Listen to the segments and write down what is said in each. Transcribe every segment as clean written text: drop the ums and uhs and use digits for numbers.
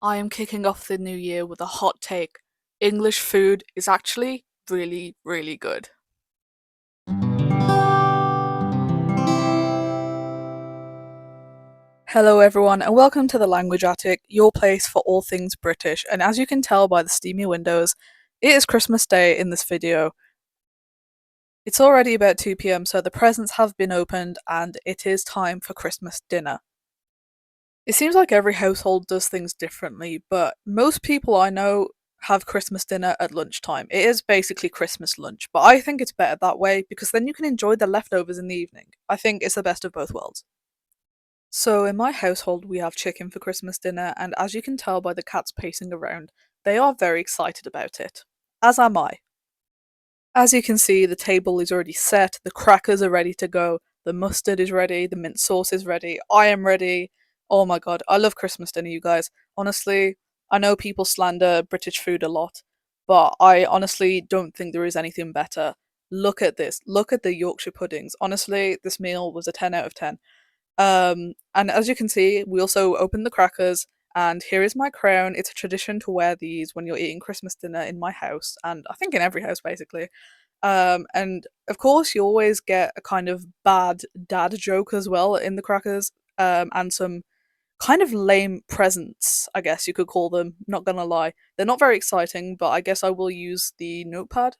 I am kicking off the new year with a hot take. English food is actually really, really good. Hello, everyone, and welcome to the Language Attic, your place for all things British. And as you can tell by the steamy windows, it is Christmas Day in this video. It's already about 2 p.m., so the presents have been opened, and it is time for Christmas dinner. It seems like every household does things differently, but most people I know have Christmas dinner at lunchtime. It is basically Christmas lunch, but I think it's better that way because then you can enjoy the leftovers in the evening. I think it's the best of both worlds. So, in my household, we have chicken for Christmas dinner, and as you can tell by the cats pacing around, they are very excited about it. As am I. As you can see, the table is already set, the crackers are ready to go, the mustard is ready, the mint sauce is ready, I am ready. Oh my god, I love Christmas dinner, you guys. Honestly, I know people slander British food a lot, but I honestly don't think there is anything better. Look at this. Look at the Yorkshire puddings. Honestly, this meal was a 10 out of 10. And as you can see, we also opened the crackers, and here is my crown. It's a tradition to wear these when you're eating Christmas dinner in my house, and I think in every house basically. And of course, you always get a kind of bad dad joke as well in the crackers, and some kind of lame presents, I guess you could call them. Not gonna lie, they're not very exciting, but I guess I will use the notepad.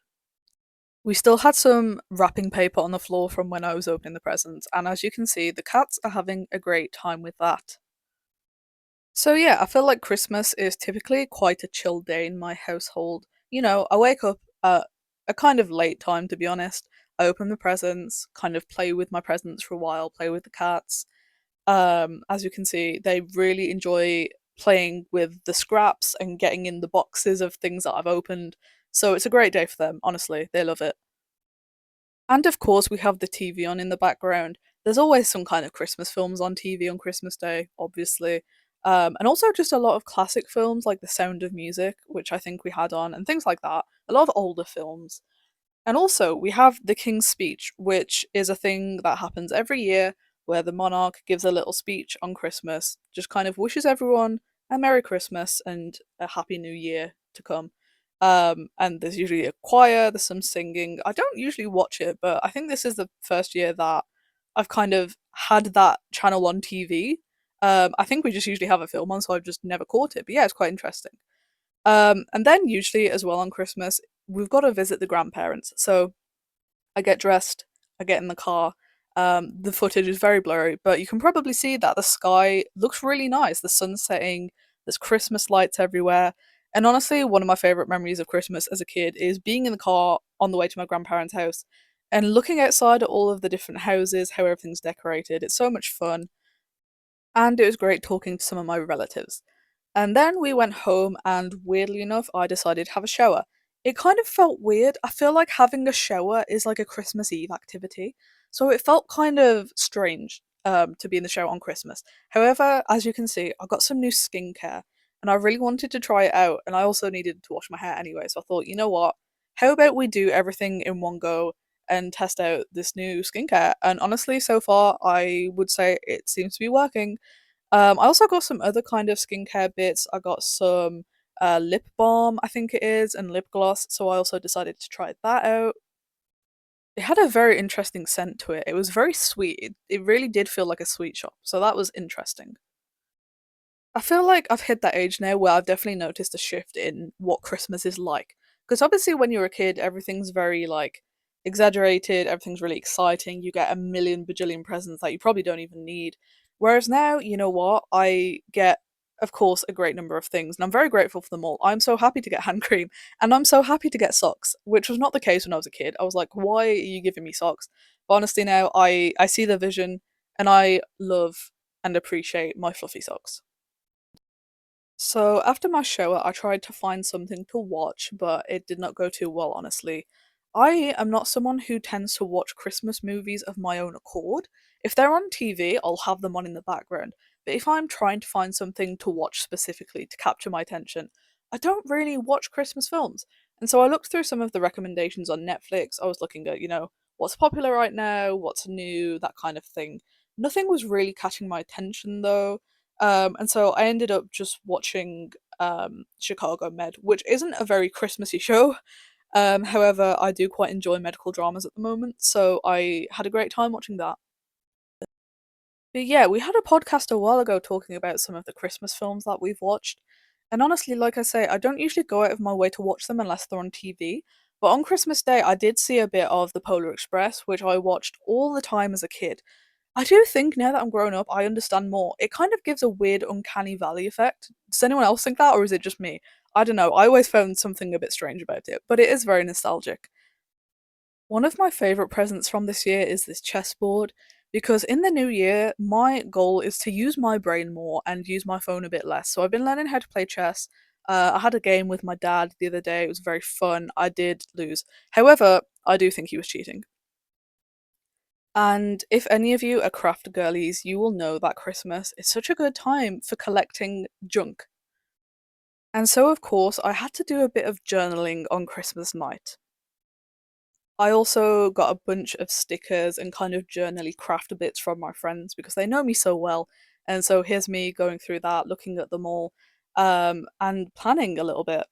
We still had some wrapping paper on the floor from when I was opening the presents, and as you can see, the cats are having a great time with that. So yeah, I feel like Christmas is typically quite a chill day in my household. I wake up at a kind of late time to be honest. I open the presents, kind of play with my presents for a while, play with the cats. As you can see, they really enjoy playing with the scraps and getting in the boxes of things that I've opened. So it's a great day for them, honestly. They love it. And of course, we have the TV on in the background. There's always some kind of Christmas films on TV on Christmas Day, obviously. And also just a lot of classic films like The Sound of Music, which I think we had on, and things like that. A lot of older films. And also, we have the King's Speech, which is a thing that happens every year where the monarch gives a little speech on Christmas, just kind of wishes everyone a Merry Christmas and a Happy New Year to come. And there's usually a choir, there's some singing. I don't usually watch it, but I think this is the first year that I've kind of had that channel on TV. I think we just usually have a film on, so I've just never caught it. But yeah, it's quite interesting. And then usually as well on Christmas, we've got to visit the grandparents. So I get dressed, I get in the car. The footage is very blurry, but you can probably see that the sky looks really nice. The sun's setting, there's Christmas lights everywhere. And honestly, one of my favourite memories of Christmas as a kid is being in the car on the way to my grandparents' house and looking outside at all of the different houses, how everything's decorated. It's so much fun. And it was great talking to some of my relatives. And then we went home, and weirdly enough, I decided to have a shower. It kind of felt weird. I feel like having a shower is like a Christmas Eve activity, so it felt kind of strange to be in the shower on Christmas. However, as you can see, I got some new skincare, and I really wanted to try it out, and I also needed to wash my hair anyway, so I thought, you know what? How about we do everything in one go and test out this new skincare? And honestly, so far, I would say it seems to be working. I also got some other kind of skincare bits. I got some lip balm, I think it is, and lip gloss. So I also decided to try that out. It had a very interesting scent to it. It was very sweet. It really did feel like a sweet shop. So that was interesting. I feel like I've hit that age now where I've definitely noticed a shift in what Christmas is like. Because obviously, when you're a kid, everything's very like exaggerated, everything's really exciting. You get a million bajillion presents that you probably don't even need. Whereas now, you know what? I get, of course, a great number of things, and I'm very grateful for them all. I'm so happy to get hand cream, and I'm so happy to get socks, which was not the case when I was a kid. I was like, why are you giving me socks? But honestly, now I see the vision, and I love and appreciate my fluffy socks. So after my shower, I tried to find something to watch, but it did not go too well, honestly. I am not someone who tends to watch Christmas movies of my own accord. If they're on TV, I'll have them on in the background. But if I'm trying to find something to watch specifically to capture my attention, I don't really watch Christmas films. And so I looked through some of the recommendations on Netflix. I was looking at, what's popular right now, what's new, that kind of thing. Nothing was really catching my attention though. And so I ended up just watching Chicago Med, which isn't a very Christmassy show. However, I do quite enjoy medical dramas at the moment, so I had a great time watching that. But yeah, we had a podcast a while ago talking about some of the Christmas films that we've watched. And honestly, like I say, I don't usually go out of my way to watch them unless they're on TV. But on Christmas Day, I did see a bit of The Polar Express, which I watched all the time as a kid. I do think now that I'm grown up, I understand more. It kind of gives a weird, uncanny valley effect. Does anyone else think that, or is it just me? I don't know. I always found something a bit strange about it, but it is very nostalgic. One of my favourite presents from this year is this chessboard because in the new year, my goal is to use my brain more and use my phone a bit less. So I've been learning how to play chess. I had a game with my dad the other day, it was very fun. I did lose. However, I do think he was cheating. And if any of you are craft girlies, you will know that Christmas is such a good time for collecting junk. And so, of course, I had to do a bit of journaling on Christmas night. I also got a bunch of stickers and kind of journally craft bits from my friends because they know me so well. And so here's me going through that, looking at them all, and planning a little bit.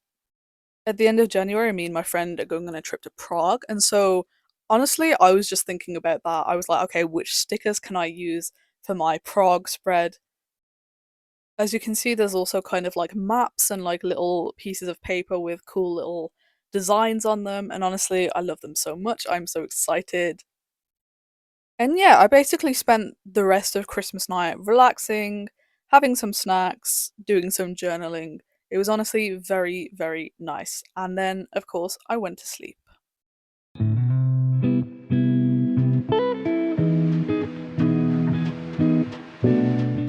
At the end of January, me and my friend are going on a trip to Prague. And so honestly, I was just thinking about that. I was like, okay, which stickers can I use for my Prague spread? As you can see, there's also kind of like maps and like little pieces of paper with cool little designs on them. And honestly, I love them so much. I'm so excited. And yeah, I basically spent the rest of Christmas night relaxing, having some snacks, doing some journaling. It was honestly very, very nice. And then, of course, I went to sleep.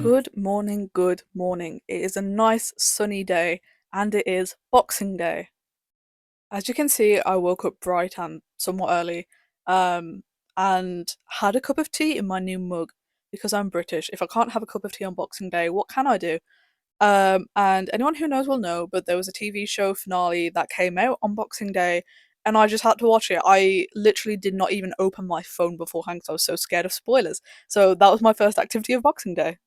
Good morning, good morning. It is a nice sunny day, and it is Boxing Day. As you can see, I woke up bright and somewhat early, um, and had a cup of tea in my new mug because I'm British. If I can't have a cup of tea on Boxing Day, what can I do? And anyone who knows will know, but there was a TV show finale that came out on Boxing Day, and I just had to watch it. I literally did not even open my phone beforehand because I was so scared of spoilers. So that was my first activity of Boxing Day.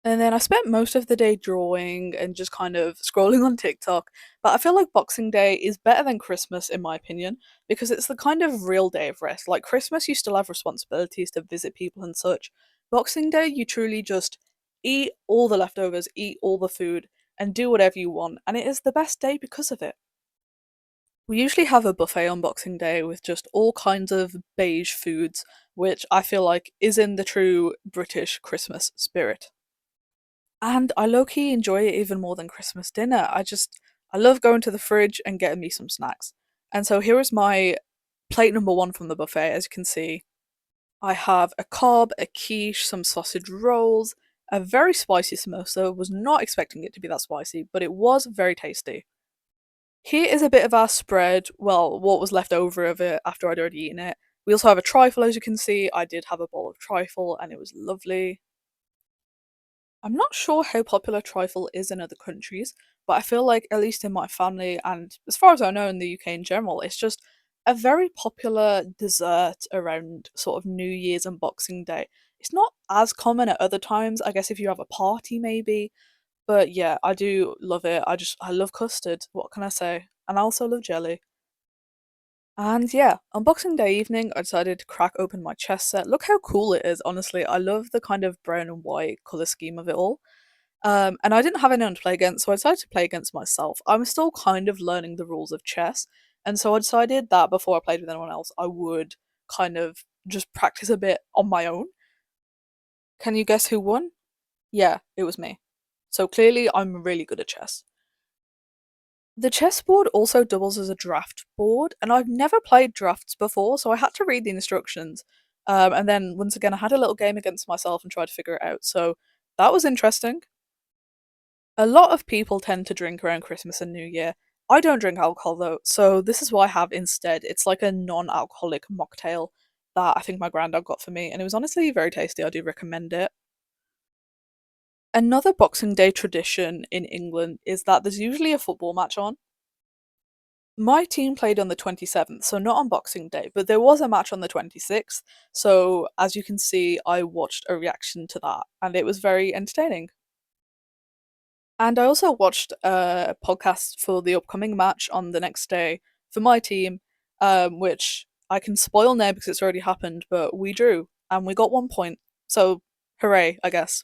And then I spent most of the day drawing and just kind of scrolling on TikTok. But I feel like Boxing Day is better than Christmas, in my opinion, because it's the kind of real day of rest. Like Christmas, you still have responsibilities to visit people and such. Boxing Day, you truly just eat all the leftovers, eat all the food, and do whatever you want. And it is the best day because of it. We usually have a buffet on Boxing Day with just all kinds of beige foods, which I feel like is in the true British Christmas spirit. And I low key enjoy it even more than Christmas dinner. I love going to the fridge and getting me some snacks. And so here is my plate number one from the buffet. As you can see, I have a cob, a quiche, some sausage rolls, a very spicy samosa. Was not expecting it to be that spicy, but it was very tasty. Here is a bit of our spread. Well, what was left over of it after I'd already eaten it. We also have a trifle, as you can see. I did have a bowl of trifle, and it was lovely. I'm not sure how popular trifle is in other countries, but I feel like, at least in my family, and as far as I know in the UK in general, it's just a very popular dessert around sort of New Year's and Boxing Day. It's not as common at other times, I guess if you have a party maybe, but yeah, I do love it. I love custard, what can I say? And I also love jelly. And yeah, on Boxing Day evening, I decided to crack open my chess set. Look how cool it is, honestly. I love the kind of brown and white colour scheme of it all. And I didn't have anyone to play against, so I decided to play against myself. I'm still kind of learning the rules of chess, and so I decided that before I played with anyone else, I would kind of just practice a bit on my own. Can you guess who won? Yeah, it was me. So clearly, I'm really good at chess. The chessboard also doubles as a draft board, and I've never played drafts before, so I had to read the instructions. And then once again, I had a little game against myself and tried to figure it out. So that was interesting. A lot of people tend to drink around Christmas and New Year. I don't drink alcohol though, so this is what I have instead. It's like a non alcoholic mocktail that I think my granddad got for me, and it was honestly very tasty. I do recommend it. Another Boxing Day tradition in England is that there's usually a football match on. My team played on the 27th, so not on Boxing Day, but there was a match on the 26th. So, as you can see, I watched a reaction to that, and it was very entertaining. And I also watched a podcast for the upcoming match on the next day for my team, which I can spoil now because it's already happened, but we drew and we got 1 point. So, hooray, I guess.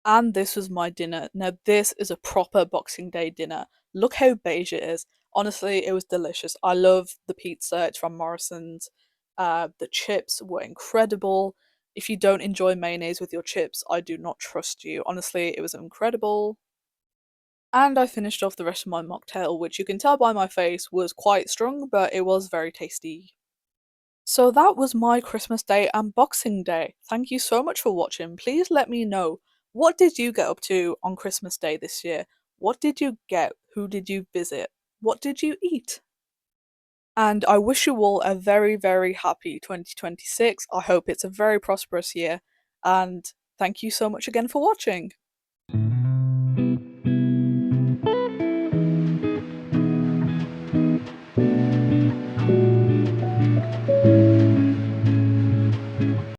And this was my dinner. Now, this is a proper Boxing Day dinner. Look how beige it is. Honestly, it was delicious. I love the pizza, it's from Morrison's. The chips were incredible. If you don't enjoy mayonnaise with your chips, I do not trust you. Honestly, it was incredible. And I finished off the rest of my mocktail, which you can tell by my face was quite strong, but it was very tasty. So that was my Christmas Day and Boxing Day. Thank you so much for watching. Please let me know, what did you get up to on Christmas Day this year? What did you get? Who did you visit? What did you eat? And I wish you all a very, very happy 2026. I hope it's a very prosperous year. And thank you so much again for watching.